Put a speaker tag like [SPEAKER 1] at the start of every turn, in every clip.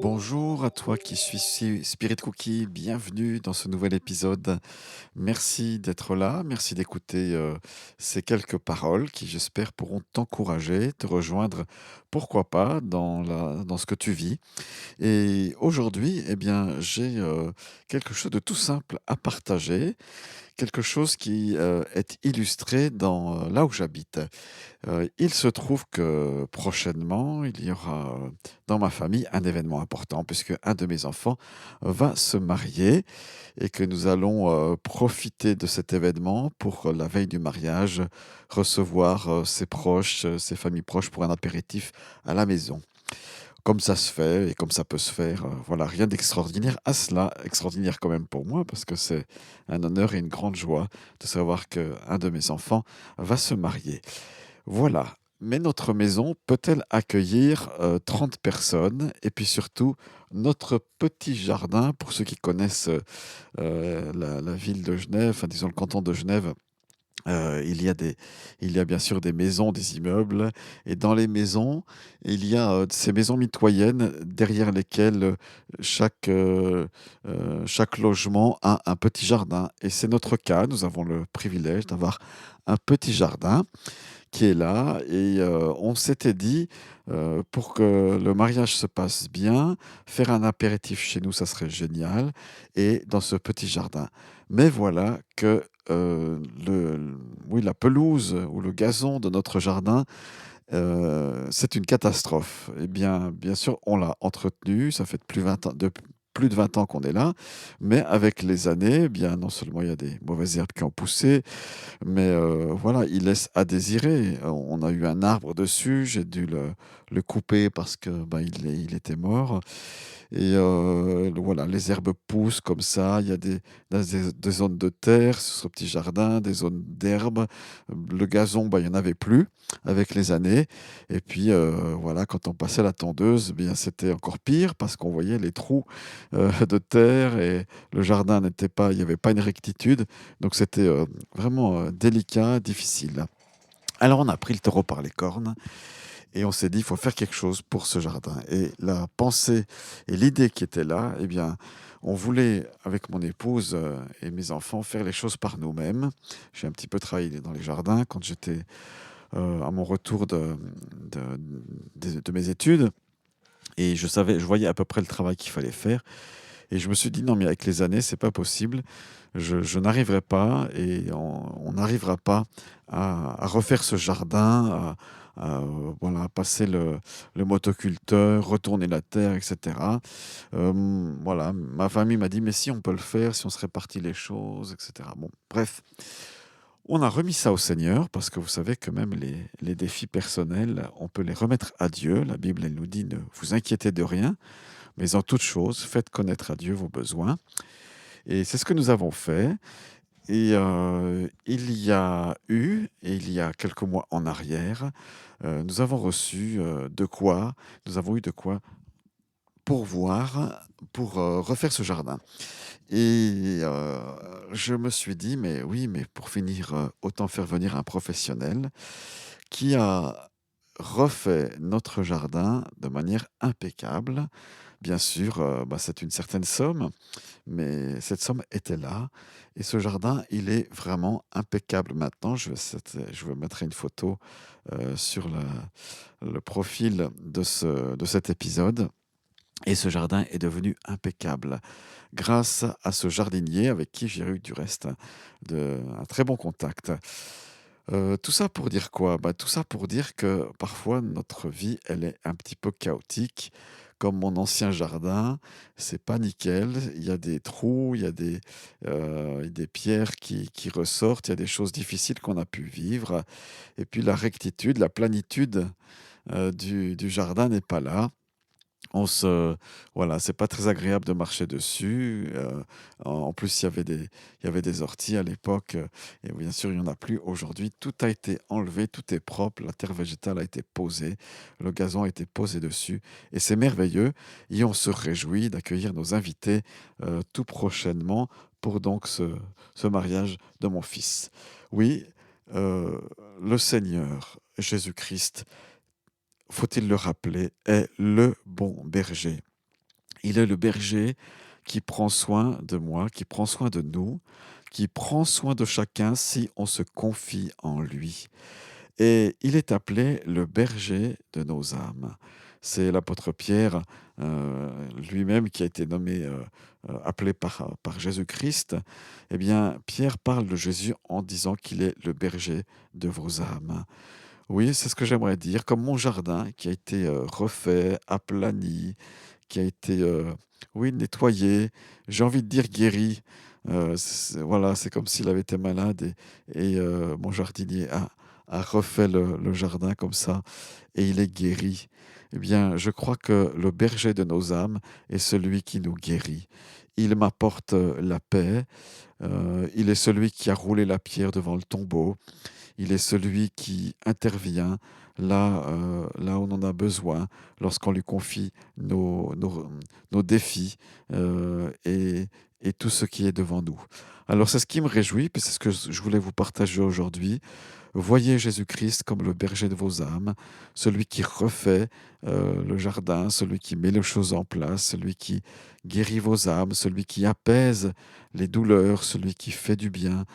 [SPEAKER 1] Bonjour à toi qui suis Spirit Cookie, bienvenue dans ce nouvel épisode. Merci d'être là, merci d'écouter ces quelques paroles qui, j'espère, pourront t'encourager, te rejoindre, pourquoi pas, dans ce que tu vis. Et aujourd'hui, eh bien, j'ai quelque chose de tout simple à partager, quelque chose qui est illustré dans là où j'habite. Il se trouve que prochainement, il y aura, dans ma famille un événement important puisque un de mes enfants va se marier et que nous allons, profiter de cet événement pour, la veille du mariage, recevoir, ses proches, ses familles proches pour un apéritif à la maison. Comme ça se fait et comme ça peut se faire, voilà, rien d'extraordinaire à cela. Extraordinaire quand même pour moi parce que c'est un honneur et une grande joie de savoir qu'un de mes enfants va se marier. Voilà, mais notre maison peut-elle accueillir 30 personnes? Et puis surtout, notre petit jardin, pour ceux qui connaissent la ville de Genève, enfin disons le canton de Genève, il y a il y a bien sûr des maisons, des immeubles, et dans les maisons, il y a ces maisons mitoyennes derrière lesquelles chaque logement a un petit jardin. Et c'est notre cas, nous avons le privilège d'avoir un petit jardin qui est là et on s'était dit, pour que le mariage se passe bien, faire un apéritif chez nous, ça serait génial et dans ce petit jardin. Mais voilà que, oui, la pelouse ou le gazon de notre jardin, c'est une catastrophe. Eh bien sûr, on l'a entretenu, ça fait plus de 20 ans qu'on est là, mais avec les années, eh bien, non seulement il y a des mauvaises herbes qui ont poussé, mais voilà, il laisse à désirer. On a eu un arbre dessus, j'ai dû le couper parce que, bah, il était mort et voilà, les herbes poussent comme ça. Il y a des zones de terre sur ce petit jardin, des zones d'herbe. Le gazon, bah, il y en avait plus avec les années et puis, voilà, quand on passait la tondeuse, eh bien, c'était encore pire parce qu'on voyait les trous, de terre et le jardin n'était pas il y avait pas une rectitude, donc c'était, vraiment, délicat, difficile. Alors on a pris le taureau par les cornes et on s'est dit: «Il faut faire quelque chose pour ce jardin» et la pensée et l'idée qui était là, eh bien, on voulait avec mon épouse, et mes enfants faire les choses par nous-mêmes. J'ai un petit peu travaillé dans les jardins quand j'étais, à mon retour de de mes études et je voyais à peu près le travail qu'il fallait faire et je me suis dit: «Non, mais avec les années, c'est pas possible. Je n'arriverai pas et on n'arrivera pas à refaire ce jardin, voilà, passer le motoculteur, retourner la terre et cetera». Voilà, ma famille m'a dit: «Mais si, on peut le faire, si on se répartit les choses et cetera». Bon, bref, on a remis ça au Seigneur parce que vous savez que même les défis personnels, on peut les remettre à Dieu. La Bible, elle nous dit: «Ne vous inquiétez de rien, mais en toute chose, faites connaître à Dieu vos besoins» et c'est ce que nous avons fait et il y a quelques mois en arrière, nous avons reçu, nous avons eu de quoi pourvoir pour, refaire ce jardin et je me suis dit: «Mais oui, mais pour finir, autant faire venir un professionnel qui a refait notre jardin de manière impeccable». Bien sûr, bah, c'est une certaine somme, mais cette somme était là et ce jardin, il est vraiment impeccable maintenant. Je vous mettrai une photo, sur le profil de cet épisode et ce jardin est devenu impeccable grâce à ce jardinier avec qui j'ai eu du reste un très bon contact. Tout ça pour dire quoi? Bah, tout ça pour dire que parfois notre vie, elle est un petit peu chaotique. Comme mon ancien jardin, c'est pas nickel. Il y a des trous, des pierres qui ressortent, il y a des choses difficiles qu'on a pu vivre et puis la rectitude, la planitude, du jardin n'est pas là. On se Voilà, c'est pas très agréable de marcher dessus, en plus, il y avait des orties à l'époque, et bien sûr, il y en a plus aujourd'hui. Tout a été enlevé, tout est propre, la terre végétale a été posée, le gazon a été posé dessus et c'est merveilleux et on se réjouit d'accueillir nos invités, tout prochainement pour donc ce mariage de mon fils. Oui, heu, le Seigneur Jésus-Christ, faut-il le rappeler, est le bon berger. Il est le berger qui prend soin de moi, qui prend soin de nous, qui prend soin de chacun si on se confie en lui. Et il est appelé le berger de nos âmes. C'est l'apôtre Pierre lui-même qui a été nommé, appelé par Jésus-Christ. Eh bien, Pierre parle de Jésus en disant qu'il est le berger de vos âmes. Oui, c'est ce que j'aimerais dire, comme mon jardin qui a été refait, aplani, qui a été, oui, nettoyé, j'ai envie de dire guéri. Voilà, c'est comme s'il avait été malade et mon jardinier a refait le jardin comme ça et il est guéri. Eh bien, je crois que le berger de nos âmes est celui qui nous guérit. Il m'apporte la paix, il est celui qui a roulé la pierre devant le tombeau, il est celui qui intervient là où on en a besoin, lorsqu'on lui confie nos défis et tout ce qui est devant nous. Alors c'est ce qui me réjouit, puis c'est ce que je voulais vous partager aujourd'hui. Voyez Jésus-Christ comme le berger de vos âmes, celui qui refait le jardin, celui qui met les choses en place, celui qui guérit vos âmes, celui qui apaise les douleurs, celui qui fait du bien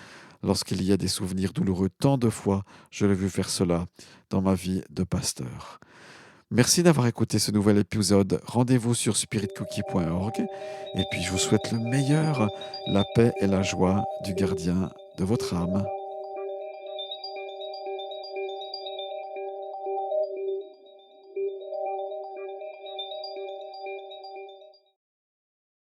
[SPEAKER 1] lorsqu'il y a des souvenirs douloureux. Tant de fois, je l'ai vu faire cela dans ma vie de pasteur. Merci d'avoir écouté ce nouvel épisode. Rendez-vous sur spiritcookie.org et puis je vous souhaite le meilleur, la paix et la joie du gardien de votre âme.